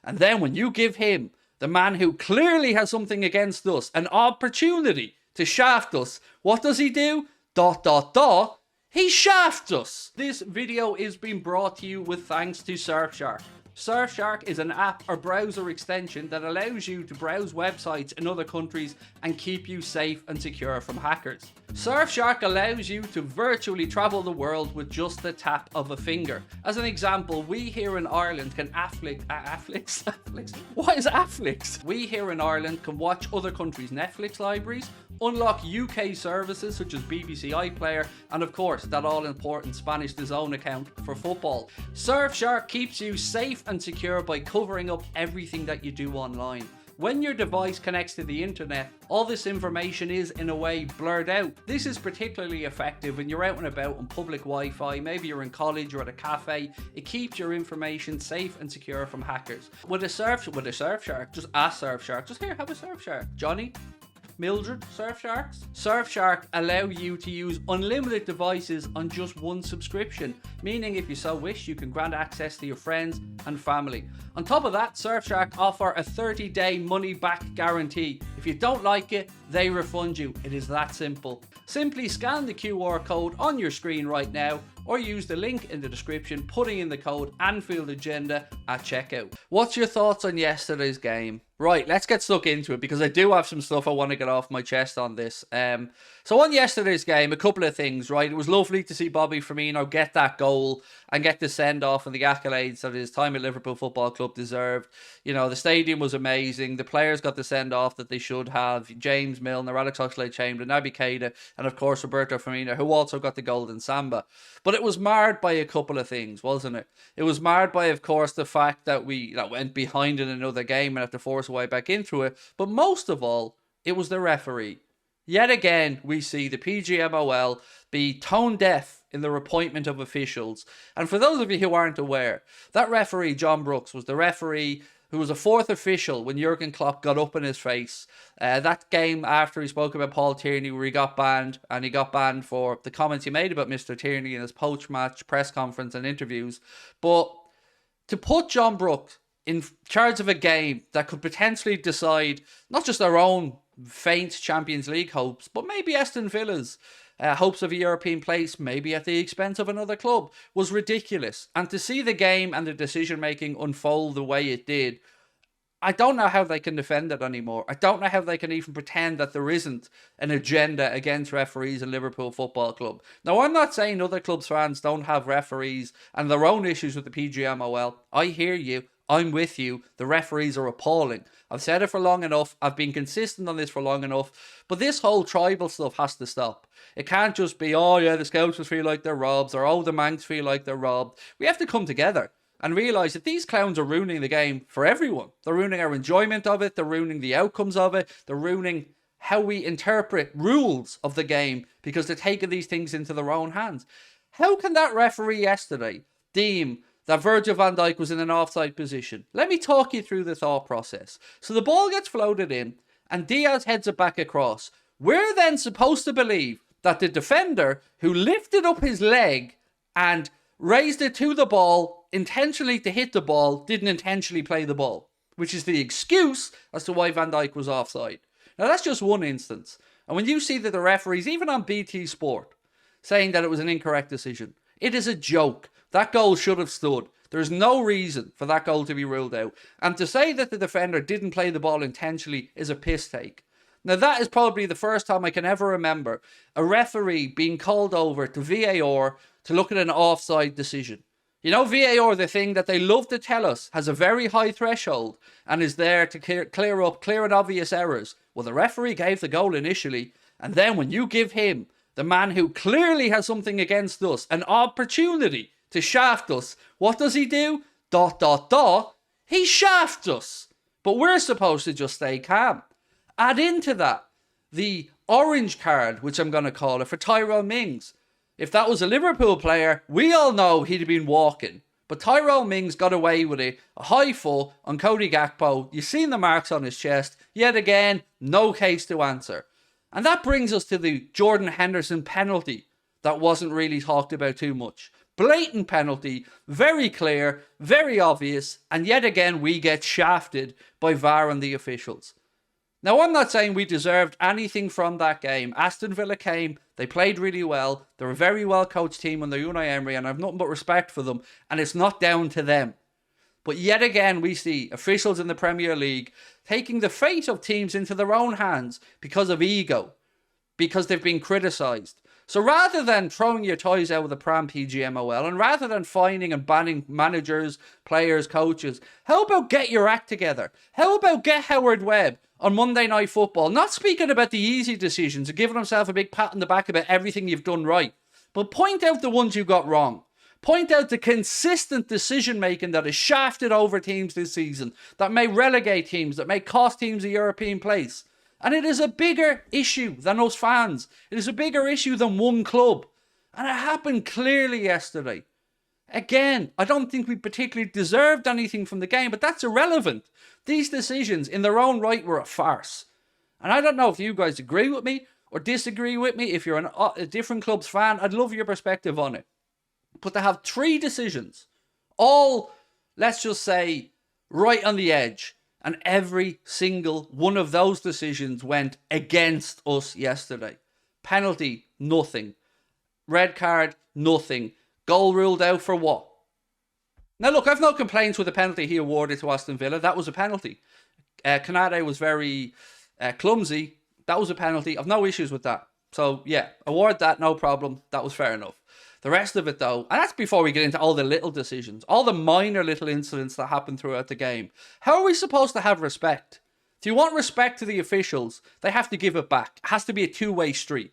And then when you give him, the man who clearly has something against us, an opportunity to shaft us, what does he do? ... He shafts us. This video is being brought to you with thanks to Surfshark. Surfshark is an app or browser extension that allows you to browse websites in other countries and keep you safe and secure from hackers. Surfshark allows you to virtually travel the world with just the tap of a finger. As an example, we here in Ireland can What is Afflix? We here in Ireland can watch other countries' Netflix libraries, unlock UK services such as BBC iPlayer, and of course that all-important Spanish DAZN account for football. Surfshark keeps you safe and secure by covering up everything that you do online. When your device connects to the internet, all this information is, in a way, blurred out. This is particularly effective when you're out and about on public Wi-Fi, maybe you're in college or at a cafe. It keeps your information safe and secure from hackers. With a Surfshark, just ask Surfshark. Just here, have a Surfshark. Johnny? Mildred, Surfsharks? Surfshark allow you to use unlimited devices on just one subscription, meaning if you so wish, you can grant access to your friends and family. On top of that, Surfshark offer a 30-day money-back guarantee. If you don't like it, they refund you. It is that simple. Simply scan the QR code on your screen right now, or use the link in the description, putting in the code Anfield Agenda at checkout. What's your thoughts on yesterday's game? Right, let's get stuck into it because I do have some stuff I want to get off my chest on this. So on yesterday's game, a couple of things, right? It was lovely to see Bobby Firmino get that goal and get the send-off and the accolades that his time at Liverpool Football Club deserved. You know, the stadium was amazing. The players got the send-off that they should have. James Milner, Alex Oxlade-Chamberlain, Naby Keita, and of course Roberto Firmino, who also got the golden samba. But it was marred by a couple of things, wasn't it? It was marred by, of course, the fact that we went behind in another game and had to force our way back into it. But most of all, it was the referee. Yet again, we see the PGMOL be tone deaf in their appointment of officials. And for those of you who aren't aware, that referee, John Brooks, was the referee who was a fourth official when Jurgen Klopp got up in his face. That game after he spoke about Paul Tierney where he got banned, and he got banned for the comments he made about Mr. Tierney in his post-match press conference and interviews. But to put John Brooks in charge of a game that could potentially decide not just their own faint Champions League hopes, but maybe Aston Villa's hopes of a European place, maybe at the expense of another club, was ridiculous. And to see the game and the decision-making unfold the way it did, I don't know how they can defend it anymore. I don't know how they can even pretend that there isn't an agenda against referees in Liverpool Football Club. Now, I'm not saying other clubs' fans don't have referees and their own issues with the PGMOL. I hear you. I'm with you. The referees are appalling. I've said it for long enough. I've been consistent on this for long enough. But this whole tribal stuff has to stop. It can't just be, oh yeah, the Scousers feel like they're robbed, or oh, the Manx feel like they're robbed. We have to come together and realise that these clowns are ruining the game for everyone. They're ruining our enjoyment of it. They're ruining the outcomes of it. They're ruining how we interpret rules of the game because they're taking these things into their own hands. How can that referee yesterday deem that Virgil van Dijk was in an offside position? Let me talk you through the thought process. So the ball gets floated in and Diaz heads it back across. We're then supposed to believe that the defender who lifted up his leg and raised it to the ball intentionally to hit the ball didn't intentionally play the ball, which is the excuse as to why Van Dijk was offside. Now that's just one instance. And when you see that the referees, even on BT Sport, saying that it was an incorrect decision, it is a joke. That goal should have stood. There's no reason for that goal to be ruled out. And to say that the defender didn't play the ball intentionally is a piss take. Now that is probably the first time I can ever remember a referee being called over to VAR to look at an offside decision. You know, VAR, the thing that they love to tell us, has a very high threshold and is there to clear up clear and obvious errors. Well, the referee gave the goal initially, and then when you give him, the man who clearly has something against us, an opportunity to shaft us, what does he do? ... He shafts us. But we're supposed to just stay calm. Add into that the orange card, which I'm going to call it, for Tyrone Mings. If that was a Liverpool player, we all know he'd have been walking. But Tyrone Mings got away with it. A high foot on Cody Gakpo. You've seen the marks on his chest. Yet again, no case to answer. And that brings us to the Jordan Henderson penalty that wasn't really talked about too much. Blatant penalty, very clear, very obvious, and yet again we get shafted by VAR and the officials. Now, I'm not saying we deserved anything from that game. Aston Villa came, they played really well, they're a very well coached team under Unai Emery, and I have nothing but respect for them, and it's not down to them. But yet again, we see officials in the Premier League taking the fate of teams into their own hands because of ego, because they've been criticised. So rather than throwing your toys out with the pram, PGMOL, and rather than fining and banning managers, players, coaches, how about get your act together? How about get Howard Webb on Monday Night Football, not speaking about the easy decisions and giving himself a big pat on the back about everything you've done right, but point out the ones you got wrong. Point out the consistent decision-making that has shafted over teams this season, that may relegate teams, that may cost teams a European place. And it is a bigger issue than us fans. It is a bigger issue than one club. And it happened clearly yesterday. Again, I don't think we particularly deserved anything from the game, but that's irrelevant. These decisions in their own right were a farce. And I don't know if you guys agree with me or disagree with me. If you're a different club's fan, I'd love your perspective on it. But to have 3 decisions, all, let's just say, right on the edge, and every single one of those decisions went against us yesterday. Penalty, nothing. Red card, nothing. Goal ruled out for what? Now look, I've no complaints with the penalty he awarded to Aston Villa. That was a penalty. Kanade was very clumsy. That was a penalty. I've no issues with that. So yeah, award that, no problem. That was fair enough. The rest of it though, and that's before we get into all the little decisions, all the minor little incidents that happen throughout the game. How are we supposed to have respect? If you want respect to the officials, they have to give it back. It has to be a two-way street.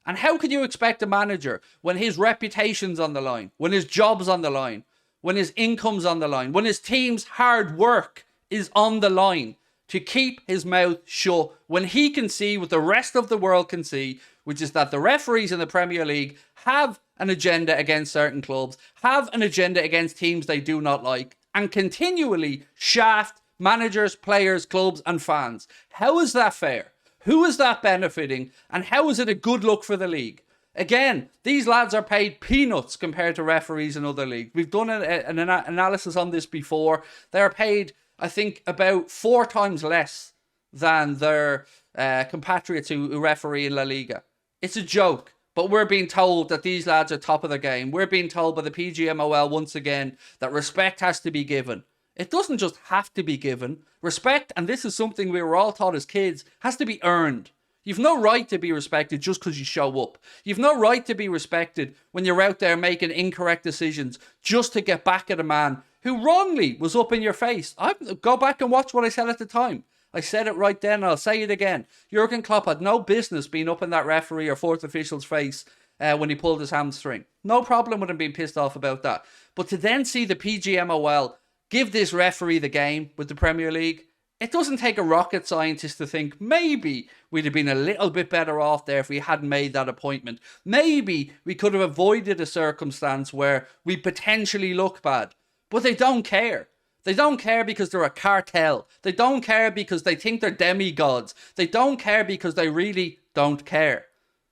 And how can you expect a manager when his reputation's on the line, when his job's on the line, when his income's on the line, when his team's hard work is on the line, to keep his mouth shut when he can see what the rest of the world can see, which is that the referees in the Premier League have an agenda against certain clubs, have an agenda against teams they do not like, and continually shaft managers, players, clubs and fans. How is that fair? Who is that benefiting? And how is it a good look for the league? Again, these lads are paid peanuts compared to referees in other leagues. We've done an analysis on this before. They're paid, I think, about 4 times less than their compatriots who referee in La Liga. It's a joke. But we're being told that these lads are top of the game. We're being told by the PGMOL once again that respect has to be given. It doesn't just have to be given. Respect, and this is something we were all taught as kids, has to be earned. You've no right to be respected just because you show up. You've no right to be respected when you're out there making incorrect decisions just to get back at a man who wrongly was up in your face. Go back and watch what I said at the time. I said it right then, and I'll say it again. Jurgen Klopp had no business being up in that referee or fourth official's face when he pulled his hamstring. No problem with him being pissed off about that. But to then see the PGMOL give this referee the game with the Premier League, it doesn't take a rocket scientist to think maybe we'd have been a little bit better off there if we hadn't made that appointment. Maybe we could have avoided a circumstance where we potentially look bad. But they don't care. They don't care because they're a cartel. They don't care because they think they're demigods. They don't care because they really don't care.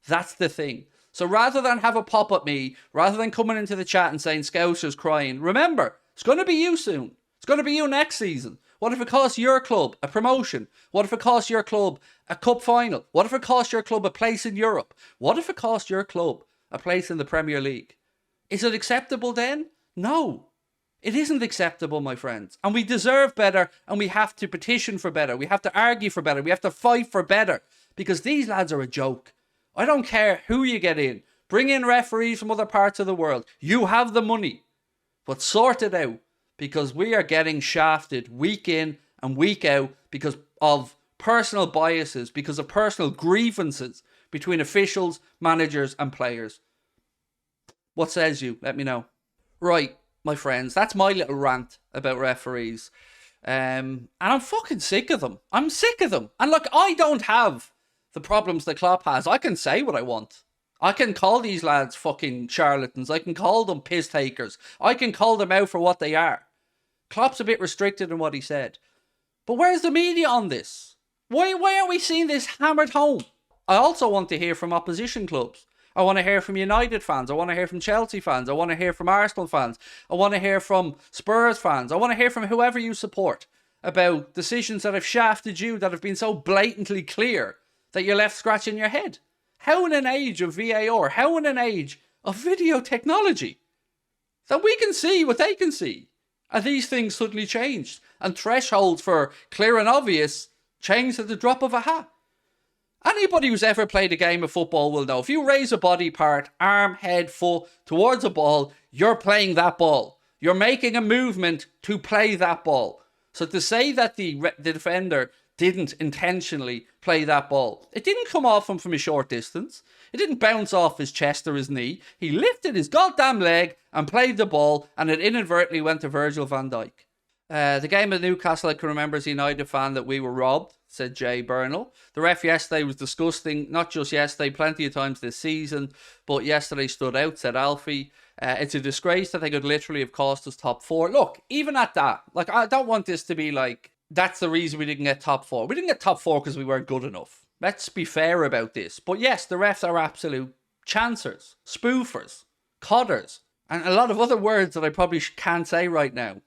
That's the thing. So rather than have a pop at me, rather than coming into the chat and saying Scousers crying, remember, it's going to be you soon. It's going to be you next season. What if it costs your club a promotion? What if it costs your club a cup final? What if it costs your club a place in Europe? What if it costs your club a place in the Premier League? Is it acceptable then? No. It isn't acceptable, my friends. And we deserve better, and we have to petition for better. We have to argue for better. We have to fight for better. Because these lads are a joke. I don't care who you get in. Bring in referees from other parts of the world. You have the money. But sort it out. Because we are getting shafted week in and week out because of personal biases, because of personal grievances between officials, managers and players. What says you? Let me know. Right. My friends, that's my little rant about referees. And I'm fucking sick of them. I'm sick of them. And look, I don't have the problems that Klopp has. I can say what I want. I can call these lads fucking charlatans. I can call them piss takers. I can call them out for what they are. Klopp's a bit restricted in what he said. But where's the media on this? Why aren't we seeing this hammered home? I also want to hear from opposition clubs. I want to hear from United fans. I want to hear from Chelsea fans. I want to hear from Arsenal fans. I want to hear from Spurs fans. I want to hear from whoever you support about decisions that have shafted you, that have been so blatantly clear that you're left scratching your head. How in an age of VAR, how in an age of video technology, that we can see what they can see, are these things suddenly changed? And thresholds for clear and obvious changed at the drop of a hat. Anybody who's ever played a game of football will know, if you raise a body part, arm, head, foot, towards a ball, you're playing that ball. You're making a movement to play that ball. So to say that the defender didn't intentionally play that ball, it didn't come off him from a short distance. It didn't bounce off his chest or his knee. He lifted his goddamn leg and played the ball, and it inadvertently went to Virgil van Dijk. The game at Newcastle, I can remember as a United fan that we were robbed, said Jay Burnell. The ref yesterday was disgusting, not just yesterday, plenty of times this season, but yesterday stood out, said Alfie. It's a disgrace that they could literally have cost us top 4. Look, even at that, like, I don't want this to be like, that's the reason we didn't get top 4. We didn't get top 4 because we weren't good enough. Let's be fair about this. But yes, the refs are absolute chancers, spoofers, codders, and a lot of other words that I probably can't say right now.